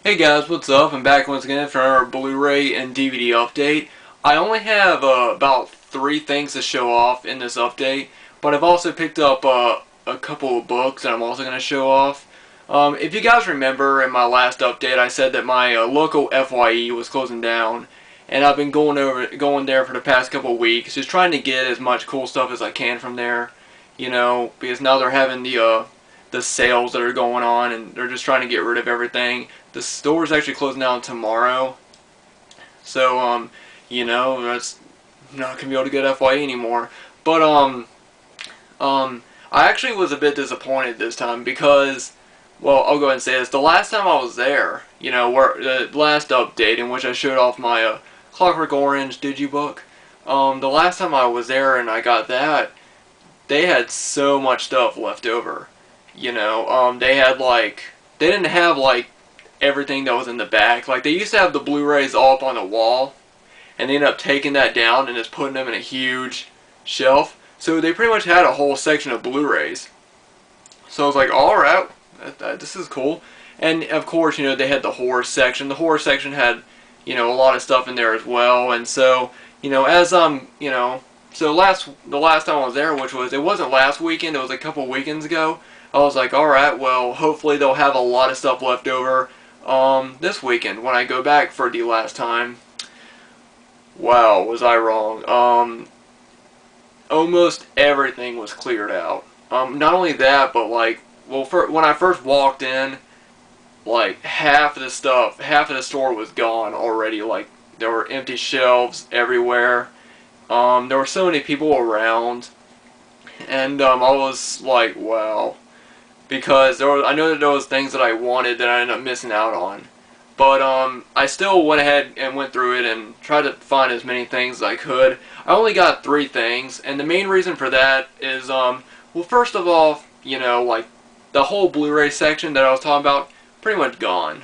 Hey guys, what's up? I'm back once again for our Blu-ray and DVD update. I only have about 3 things to show off in this update, but I've also picked up a couple of books that I'm also going to show off. If you guys remember in my last update, I said that my local FYE was closing down, and I've been going there for the past couple of weeks, just trying to get as much cool stuff as I can from there. You know, because now they're having the sales that are going on, and they're just trying to get rid of everything. The store's actually closing down tomorrow, so you know, that's not gonna be able to get FYE anymore. But I actually was a bit disappointed this time because, well, I'll go ahead and say this: the last time I was there, you know, where the last update in which I showed off my Clockwork Orange digibook, the last time I was there and I got that, they had so much stuff left over. You know, they didn't have like everything that was in the back. Like, they used to have the Blu-rays all up on the wall, and they ended up taking that down and just putting them in a huge shelf. So they pretty much had a whole section of Blu-rays. So I was like, alright, this is cool. And of course, you know, they had the horror section. The horror section had, you know, a lot of stuff in there as well. And so, you know, you know, so the last time I was there, it wasn't last weekend, it was a couple weekends ago, I was like, alright, well, hopefully they'll have a lot of stuff left over this weekend when I go back for the last time. Wow, was I wrong. Almost everything was cleared out. Not only that, but like, well, when I first walked in, like, half of the store was gone already. Like, there were empty shelves everywhere. There were so many people around, and I was like, wow. Because I know that there was things that I wanted that I ended up missing out on. But I still went ahead and went through it and tried to find as many things as I could. I only got 3 things, and the main reason for that is, well, first of all, you know, like, the whole Blu-ray section that I was talking about, pretty much gone,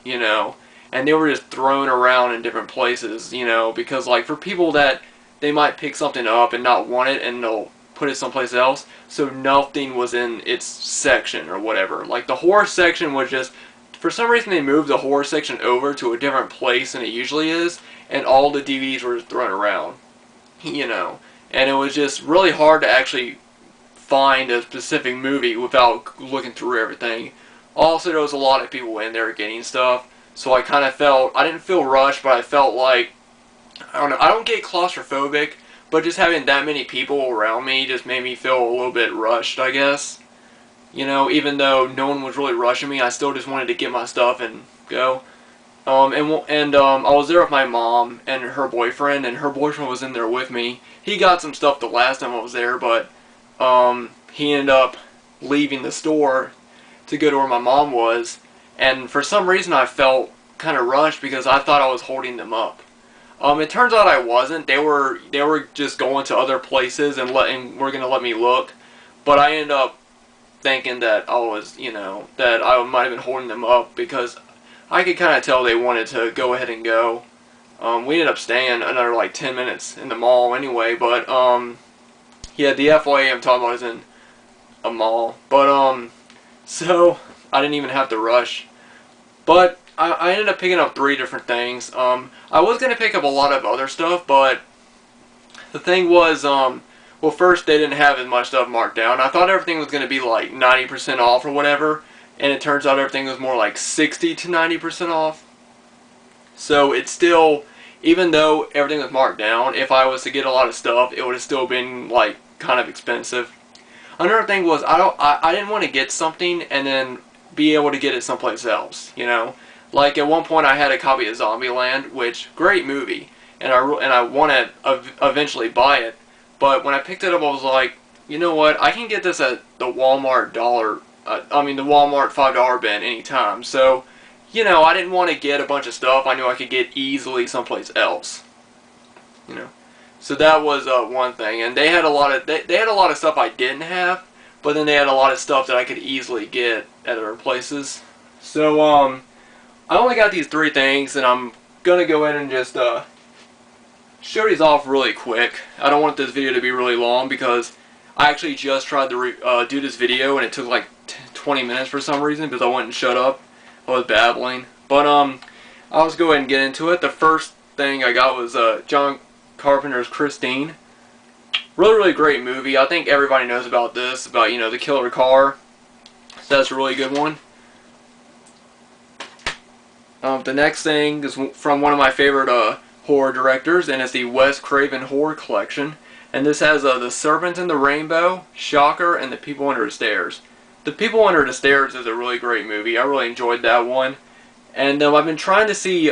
you know. And they were just thrown around in different places, you know, because, like, for people that they might pick something up and not want it, and they'll put it someplace else, so nothing was in its section or whatever. Like, the horror section was just, for some reason they moved the horror section over to a different place than it usually is, and all the DVDs were just thrown around, you know. And it was just really hard to actually find a specific movie without looking through everything. Also, there was a lot of people in there getting stuff, so I kind of I didn't feel rushed, but I felt like, I don't know, I don't get claustrophobic, but just having that many people around me just made me feel a little bit rushed, I guess. You know, even though no one was really rushing me, I still just wanted to get my stuff and go. I was there with my mom and her boyfriend was in there with me. He got some stuff the last time I was there, but he ended up leaving the store to go to where my mom was, and for some reason I felt kind of rushed because I thought I was holding them up. It turns out I wasn't. They were just going to other places and were gonna let me look, but I ended up thinking that I was, you know, that I might have been holding them up because I could kind of tell they wanted to go ahead and go. We ended up staying another like 10 minutes in the mall anyway, but yeah, the FYE I'm talking about is in a mall, but so I didn't even have to rush, but I ended up picking up 3 different things. I was going to pick up a lot of other stuff, but the thing was, well, first, they didn't have as much stuff marked down. I thought everything was going to be like 90% off or whatever, and it turns out everything was more like 60 to 90% off. So it's still, even though everything was marked down, if I was to get a lot of stuff, it would have still been like kind of expensive. Another thing was, I didn't want to get something and then be able to get it someplace else, you know. Like, at one point I had a copy of Zombieland, which, great movie, and I want to eventually buy it, but when I picked it up I was like, you know what, I can get this at the Walmart the Walmart $5 bin anytime, so, you know, I didn't want to get a bunch of stuff I knew I could get easily someplace else, you know. So that was one thing, and they had a lot of stuff I didn't have, but then they had a lot of stuff that I could easily get at other places. So, I only got these 3 things, and I'm going to go ahead and just show these off really quick. I don't want this video to be really long because I actually just tried to do this video, and it took like 20 minutes for some reason because I wouldn't shut up. I was babbling. But I'll just go ahead and get into it. The first thing I got was John Carpenter's Christine. Really great movie. I think everybody knows about this, about, you know, the killer car. So that's a really good one. The next thing is from one of my favorite horror directors, and it's the Wes Craven Horror Collection. And this has The Serpent in the Rainbow, Shocker, and The People Under the Stairs. The People Under the Stairs is a really great movie. I really enjoyed that one. And I've been trying to see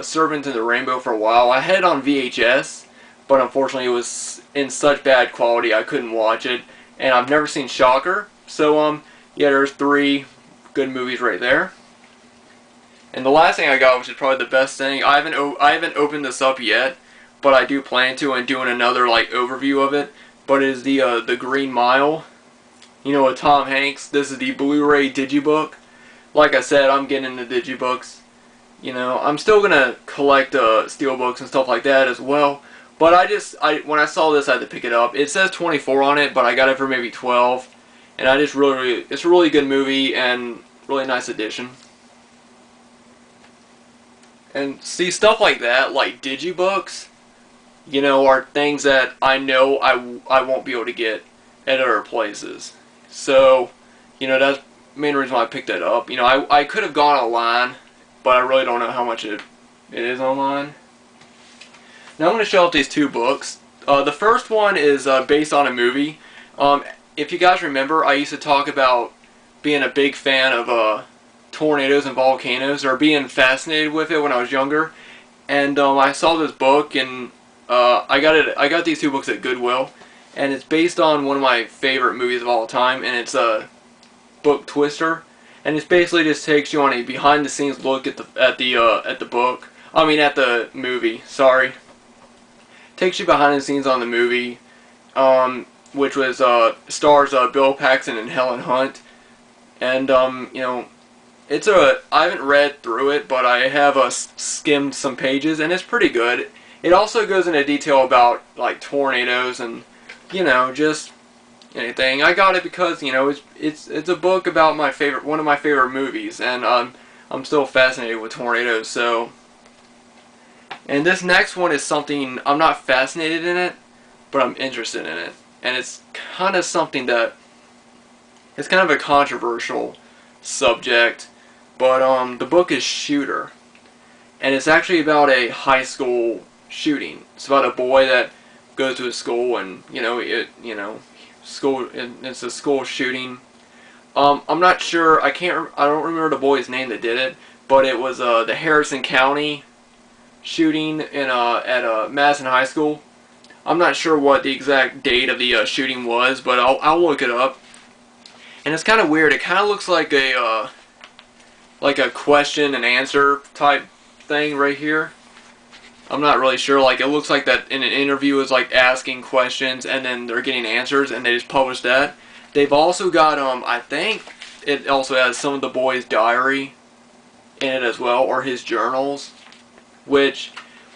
Serpent in the Rainbow for a while. I had it on VHS, but unfortunately it was in such bad quality I couldn't watch it. And I've never seen Shocker. So yeah, there's 3 good movies right there. And the last thing I got, which is probably the best thing, I haven't opened this up yet, but I do plan to, and doing another like overview of it. But it is the Green Mile, you know, with Tom Hanks. This is the Blu-ray digibook. Like I said, I'm getting into digibooks. You know, I'm still gonna collect steelbooks and stuff like that as well. But when I saw this, I had to pick it up. It says 24 on it, but I got it for maybe 12. And I just it's a really good movie and really nice edition. And see, stuff like that, like digibooks, you know, are things that I know I won't be able to get at other places. So, you know, that's the main reason why I picked that up. You know, I could have gone online, but I really don't know how much it is online. Now I'm going to show off these 2 books. The first one is based on a movie. If you guys remember, I used to talk about being a big fan of tornadoes and volcanoes, or being fascinated with it when I was younger. And I saw this book, and I got these 2 books at Goodwill, and it's based on one of my favorite movies of all time, and it's a book Twister, and it basically just takes you on a behind-the-scenes look at the book. I mean, at the movie. Sorry, takes you behind the scenes on the movie, which was stars Bill Paxton and Helen Hunt, and you know. I haven't read through it, but I have skimmed some pages, and it's pretty good. It also goes into detail about like tornadoes and, you know, just anything. I got it because, you know, it's a book about one of my favorite movies, and I'm still fascinated with tornadoes. So, and this next one is something I'm not fascinated in it, but I'm interested in it, and it's kind of something that it's kind of a controversial subject. But the book is Shooter, and it's actually about a high school shooting. It's about a boy that goes to a school, and it's a school shooting. I'm not sure. I don't remember the boy's name that did it, but it was the Harrison County shooting at Madison High School. I'm not sure what the exact date of the shooting was, but I'll look it up. And it's kind of weird. It kind of looks like a question and answer type thing right here. I'm not really sure. Like, it looks like that in an interview is like asking questions and then they're getting answers, and they just publish that. They've also got I think it also has some of the boy's diary in it as well, or his journals, which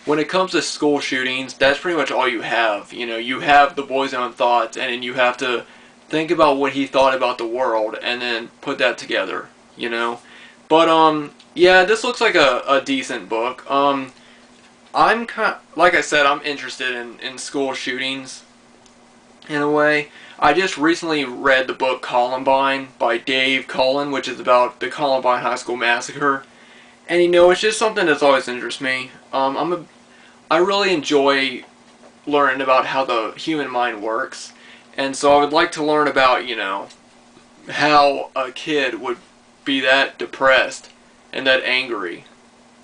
when it comes to school shootings, that's pretty much all you have. You know, you have the boy's own thoughts, and then you have to think about what he thought about the world and then put that together, you know. But yeah, this looks like a decent book. Like I said, I'm interested in school shootings in a way. I just recently read the book Columbine by Dave Cullen, which is about the Columbine High School massacre. And you know, it's just something that's always interested me. I really enjoy learning about how the human mind works. And so I would like to learn about, you know, how a kid would be that depressed and that angry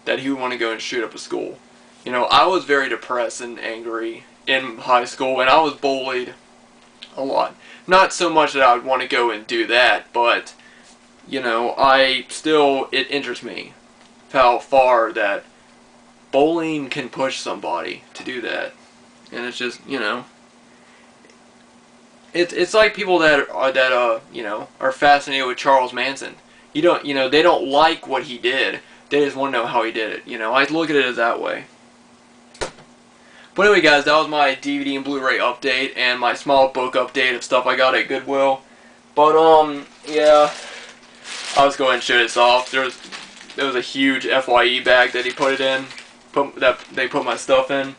that he would want to go and shoot up a school. You know, I was very depressed and angry in high school, and I was bullied a lot. Not so much that I would want to go and do that, but, you know, it interests me how far that bullying can push somebody to do that. And it's just, you know, it's like people that are fascinated with Charles Manson. They don't like what he did. They just want to know how he did it. You know, I look at it as that way. But anyway, guys, that was my DVD and Blu-ray update and my small book update of stuff I got at Goodwill. But yeah, I'll just go ahead and show this off. it was a huge FYE bag that he put it in, that they put my stuff in.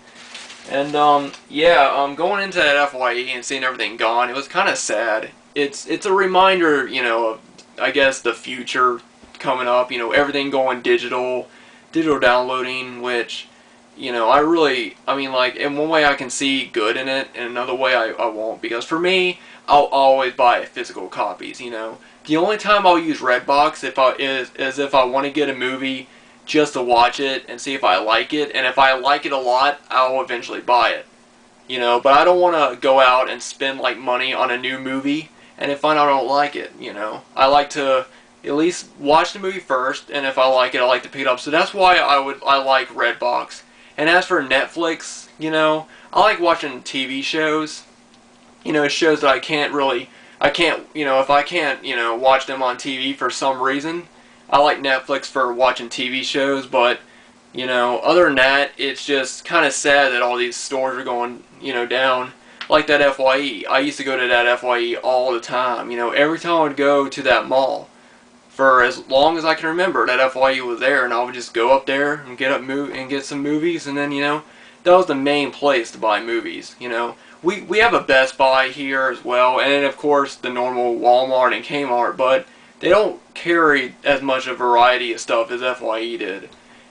And yeah, going into that FYE and seeing everything gone, it was kind of sad. It's a reminder, you know, of, I guess, the future coming up. You know, everything going digital downloading, which, you know, I mean, like, in one way I can see good in it, and another way I won't, because for me, I'll always buy physical copies. You know, the only time I'll use Redbox is if I want to get a movie just to watch it and see if I like it, and if I like it a lot, I'll eventually buy it. You know, but I don't want to go out and spend like money on a new movie and if I don't like it. You know, I like to at least watch the movie first, and if I like it, I like to pick it up. So that's why I like Redbox. And as for Netflix, you know, I like watching TV shows. You know, shows that I can't, you know, if I can't, you know, watch them on TV for some reason, I like Netflix for watching TV shows. But, you know, other than that, it's just kind of sad that all these stores are going, you know, down. Like that FYE. I used to go to that FYE all the time. You know, every time I would go to that mall, for as long as I can remember, that FYE was there, and I would just go up there and get some movies, and then, you know, that was the main place to buy movies. You know, we have a Best Buy here as well, and then of course the normal Walmart and Kmart, but they don't carry as much a variety of stuff as FYE did.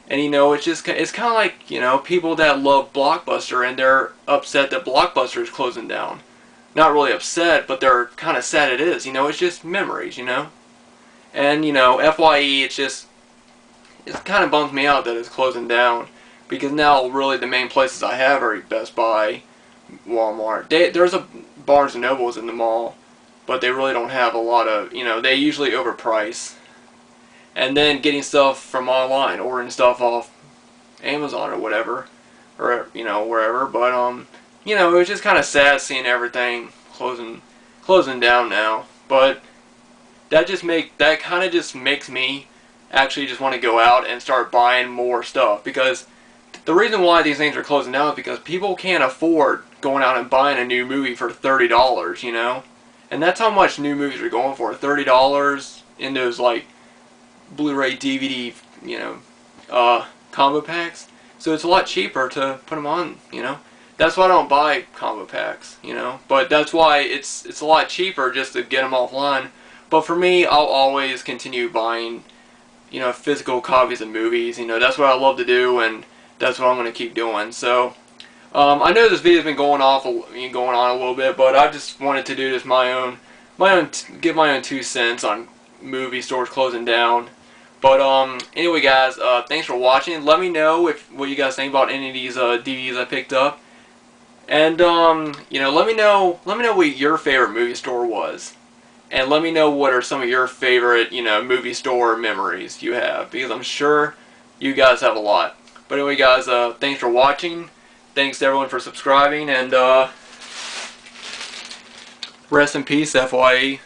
And, you know, it's kind of like, you know, people that love Blockbuster and they're upset that Blockbuster is closing down. Not really upset, but they're kind of sad it is. You know, it's just memories, you know. And, you know, FYE, it kind of bums me out that it's closing down, because now really the main places I have are Best Buy, Walmart. There's a Barnes & Noble's in the mall, but they really don't have a lot of, you know, they usually overprice. And then getting stuff from online, ordering stuff off Amazon or whatever, or, you know, wherever. But, you know, it was just kind of sad seeing everything closing down now. But that kind of just makes me actually just want to go out and start buying more stuff, because the reason why these things are closing down is because people can't afford going out and buying a new movie for $30, you know? And that's how much new movies are going for, $30 in those, like, Blu-ray, DVD, you know, combo packs. So it's a lot cheaper to put them on, you know? That's why I don't buy combo packs, you know? But that's why it's a lot cheaper just to get them offline. But for me, I'll always continue buying, you know, physical copies of movies. You know, that's what I love to do, and that's what I'm going to keep doing. So, I know this video's been going on a little bit, but I just wanted to do this give my own 2 cents on movie stores closing down. But anyway, guys, thanks for watching. Let me know what you guys think about any of these DVDs I picked up, and you know, let me know what your favorite movie store was. And let me know what are some of your favorite, you know, movie store memories you have, because I'm sure you guys have a lot. But anyway, guys, thanks for watching. Thanks to everyone for subscribing, and rest in peace, FYE.